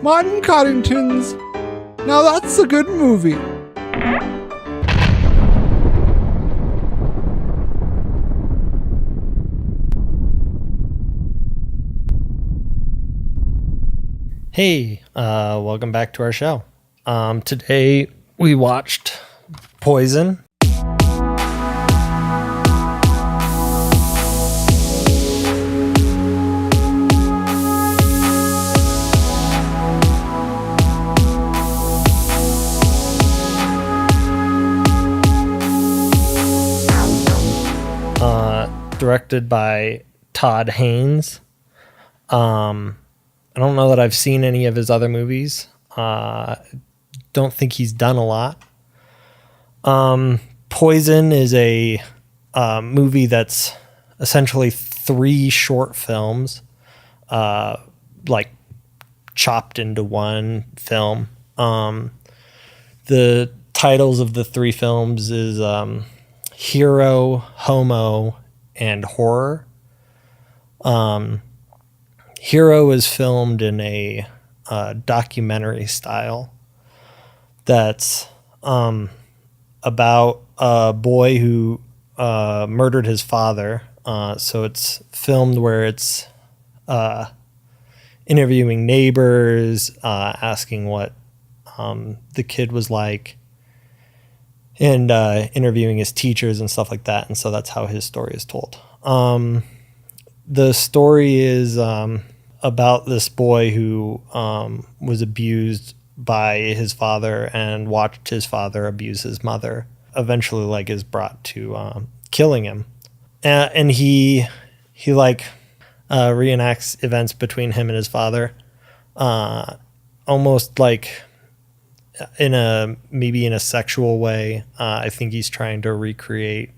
Martin Coddington's. Now that's a good movie. Hey, welcome back to our show. Today we watched Poison. Directed by Todd Haynes. I don't know that I've seen any of his other movies. Don't think he's done a lot. Poison is a movie that's essentially 3 short films, like chopped into one film. The titles of the 3 films is Hero, Homo, and Horror. Hero is filmed in a documentary style that's about a boy who murdered his father. So it's filmed where it's interviewing neighbors, asking what the kid was like, and interviewing his teachers and stuff like that. And so that's how his story is told. The story is about this boy who was abused by his father and watched his father abuse his mother. Eventually, like, is brought to killing him, and he reenacts events between him and his father, almost like in a sexual way. I think he's trying to recreate,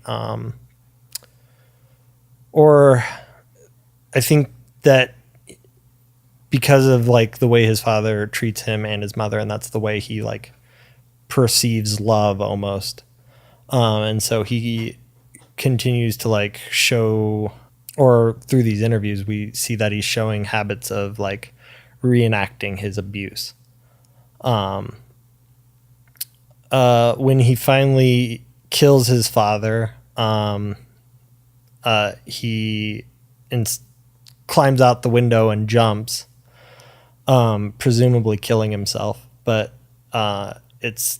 or I think that because of like the way his father treats him and his mother, and that's the way he like perceives love almost. And so he continues to like show, or through these interviews, we see that he's showing habits of like reenacting his abuse. When he finally kills his father, he climbs out the window and jumps, presumably killing himself. But it's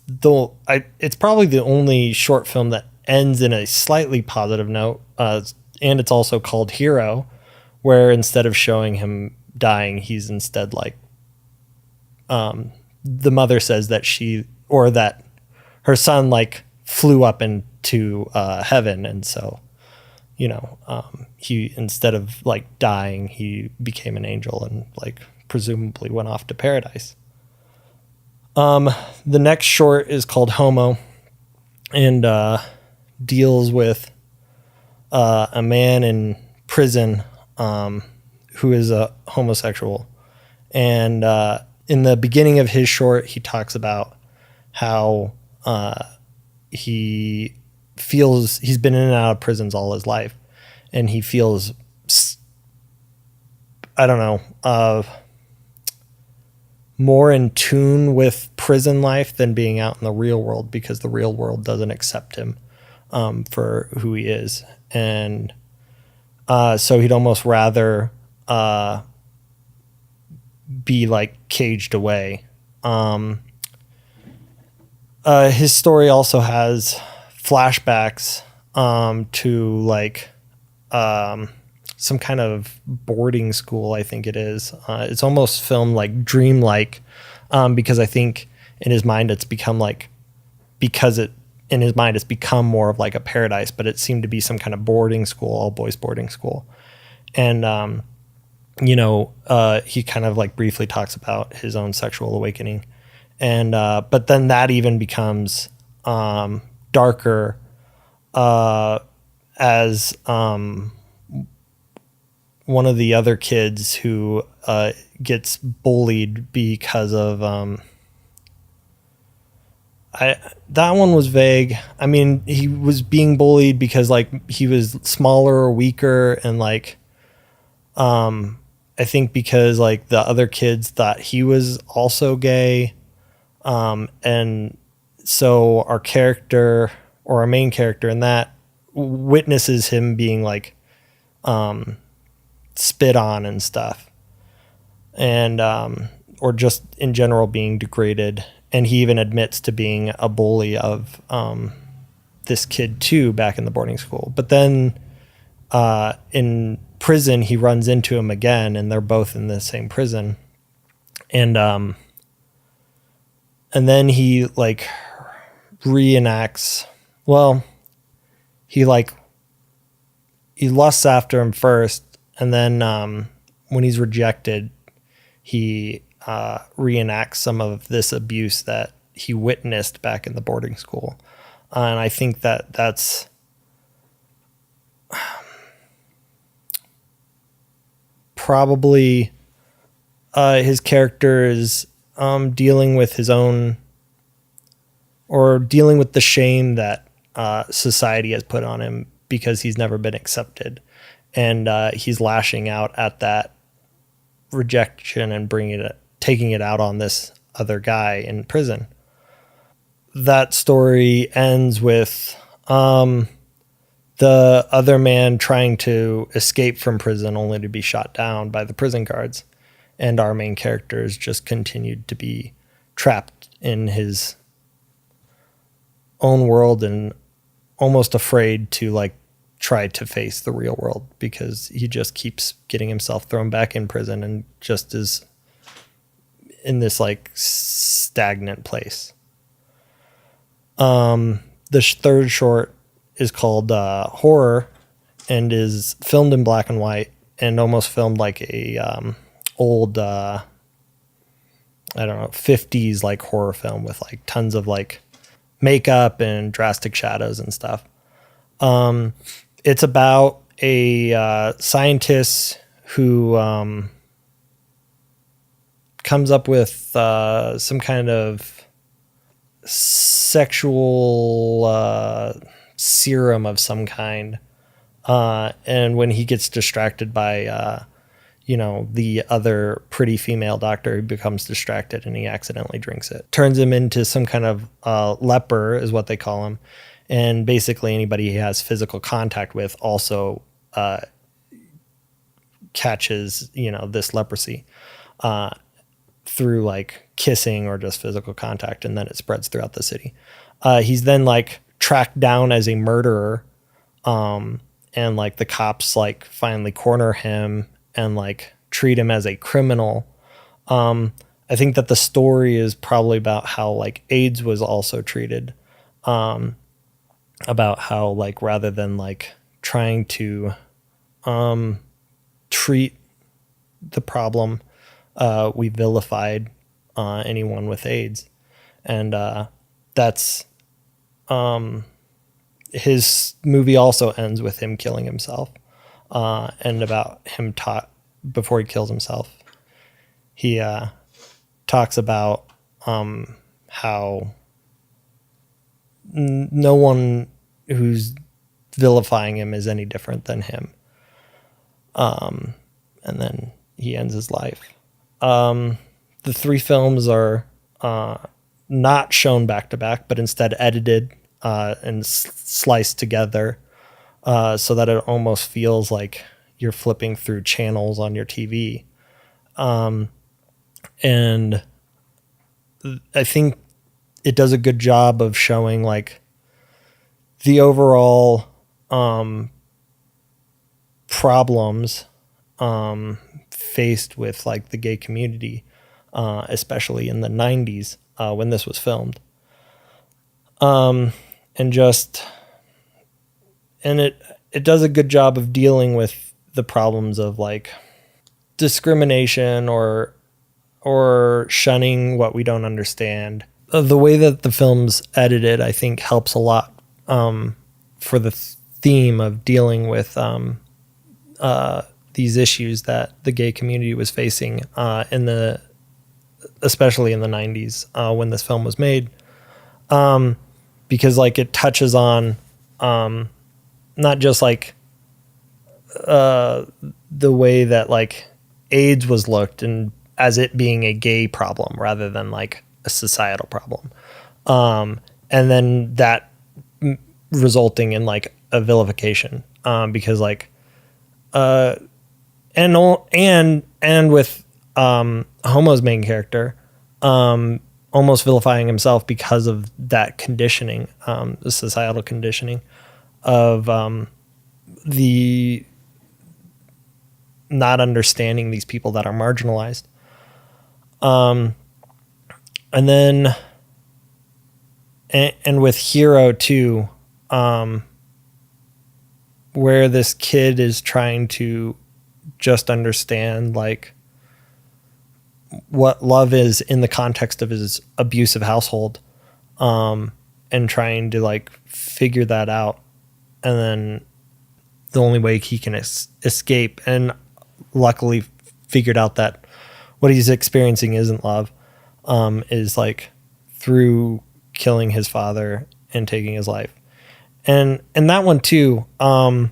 probably the only short film that ends in a slightly positive note, and it's also called Hero, where instead of showing him dying, he's instead like, the mother says that that her son like flew up into heaven, and so he, instead of like dying, he became an angel and like presumably went off to paradise. The next short is called Homo, and deals with a man in prison who is a homosexual. And in the beginning of his short, he talks about how he feels he's been in and out of prisons all his life, and he feels, more in tune with prison life than being out in the real world, because the real world doesn't accept him for who he is. And so he'd almost rather be like caged away. His story also has flashbacks to like some kind of boarding school, I think it is. It's almost filmed like dreamlike, because I think in his mind it's become like, in his mind it's become more of like a paradise, but it seemed to be some kind of boarding school, all boys boarding school. And he kind of like briefly talks about his own sexual awakening, and but then that even becomes darker as one of the other kids who gets bullied because of that one was vague. I mean, he was being bullied because like he was smaller or weaker, and like I think because like the other kids thought he was also gay. And so our character, or our main character in that, witnesses him being like spit on and stuff, and or just in general being degraded. And he even admits to being a bully of this kid too back in the boarding school. But then in prison he runs into him again, and they're both in the same prison. And then he like reenacts, well, he lusts after him first, and then when he's rejected, he reenacts some of this abuse that he witnessed back in the boarding school. And I think that that's probably his character is dealing with his own, or dealing with the shame that society has put on him because he's never been accepted. And he's lashing out at that rejection and taking it out on this other guy in prison. That story ends with the other man trying to escape from prison only to be shot down by the prison guards. And our main characters just continued to be trapped in his own world and almost afraid to like try to face the real world, because he just keeps getting himself thrown back in prison and just is in this like stagnant place. The third short is called Horror, and is filmed in black and white, and almost filmed like a old I don't know, 50s like horror film with like tons of like makeup and drastic shadows and stuff. It's about a scientist who comes up with some kind of sexual serum of some kind, and when he gets distracted by the other pretty female doctor, he becomes distracted and he accidentally drinks it. Turns him into some kind of leper is what they call him. And basically anybody he has physical contact with also catches, this leprosy through like kissing or just physical contact. And then it spreads throughout the city. He's then like tracked down as a murderer. And like the cops like finally corner him and like treat him as a criminal. I think that the story is probably about how like AIDS was also treated, about how like rather than like trying to treat the problem, we vilified anyone with AIDS. And that's his movie also ends with him killing himself. And about him before he kills himself, he talks about how no one who's vilifying him is any different than him. And then he ends his life. The three films are not shown back to back, but instead edited and sliced together. So that it almost feels like you're flipping through channels on your TV. And I think it does a good job of showing like the overall problems faced with like the gay community, especially in the 90s when this was filmed. And it does a good job of dealing with the problems of like discrimination or shunning what we don't understand. The way that the film's edited, I think, helps a lot for the theme of dealing with these issues that the gay community was facing especially in the 90s when this film was made, because like it touches on not just like the way that like AIDS was looked and as it being a gay problem rather than like a societal problem. And then that resulting in like a vilification, because like, and with Homo's main character, almost vilifying himself because of that conditioning, the societal conditioning of the not understanding these people that are marginalized. And then, and with Hero too, where this kid is trying to just understand like what love is in the context of his abusive household, and trying to like figure that out. And then the only way he can escape, and luckily figured out that what he's experiencing isn't love, is like through killing his father and taking his life. And that one too, the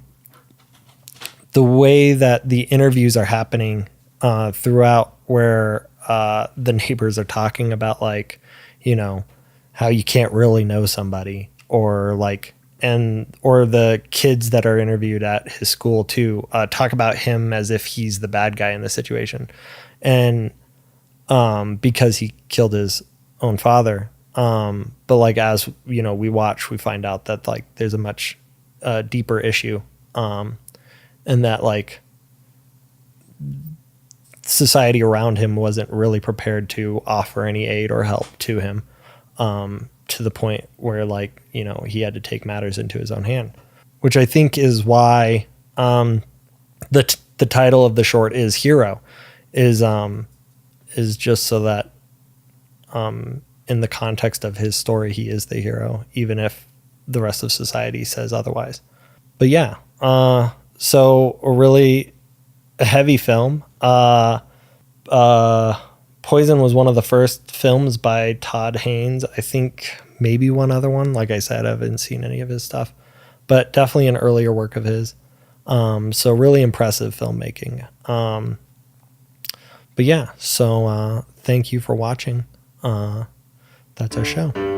way that the interviews are happening throughout, where the neighbors are talking about like, you know, how you can't really know somebody, or like, or the kids that are interviewed at his school too, talk about him as if he's the bad guy in the situation. And because he killed his own father. But like, as you know, we find out that like there's a much deeper issue, and that like society around him wasn't really prepared to offer any aid or help to him, to the point where like, you know, he had to take matters into his own hand, which I think is why the title of the short is Hero, is just so that in the context of his story, he is the hero, even if the rest of society says otherwise. But yeah, so a really heavy film. Poison was one of the first films by Todd Haynes. I think maybe one other one. Like I said, I haven't seen any of his stuff, but definitely an earlier work of his. So really impressive filmmaking. But yeah, so thank you for watching. That's our show.